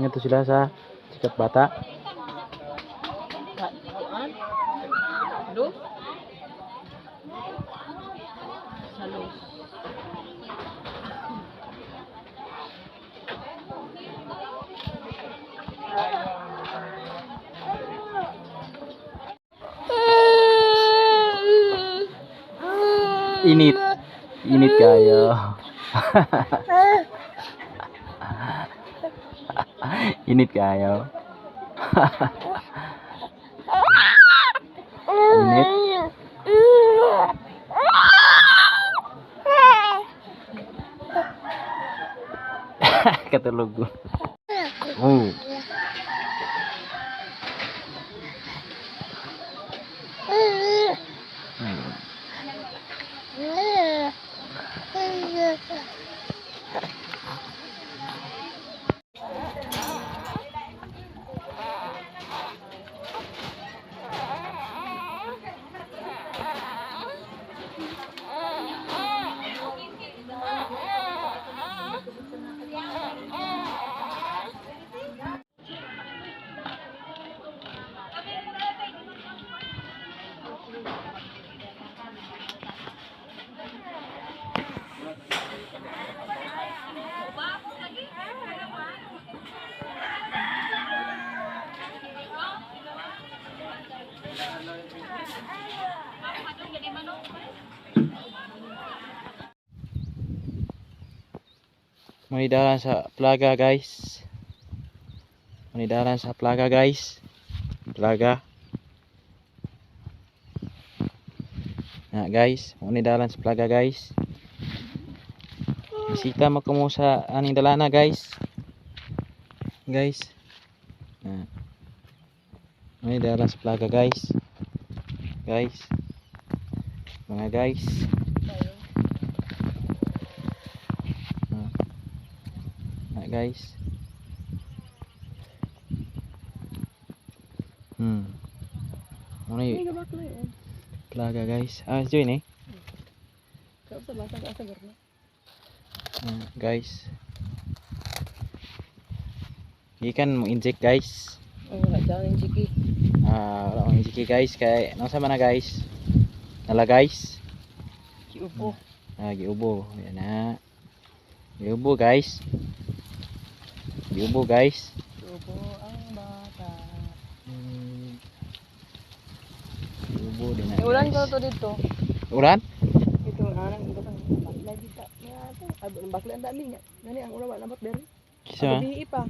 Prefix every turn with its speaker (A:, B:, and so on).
A: Ito sila sa Sikat Bata.
B: Dos? Salos.
A: Init. Init kayo. Init kayo. Init. Katulog. Oh. Manidaran sa plaga guys. Manidaran sa plaga guys. Plaga. Nah guys, manidaran sa plaga guys. Bisita mo kamo sa aning dalana guys. Guys. Nah. Manidaran sa plaga guys. Guys. Mga guys. Nah guys. Mana yun? Plaga guys. Ah, join eh. Guys. Ikan mo inject guys.
B: Wala dyan yung chiki.
A: Wala mo inject guys. Kaya nasa mana guys? Nala guys.
B: Kiupo.
A: Giubo. Yan na. Giubo guys. Giubo guys.
B: Kiupo ang bata.
A: Giubo din na.
B: Ulan ko to dito.
A: Ulan?
B: Ito anang ito kan bakla kita. Nya to. Abo ng bakla ang dami nya. Gani ang ulan wala lamot dere.
A: Kisa?
B: Abi pa.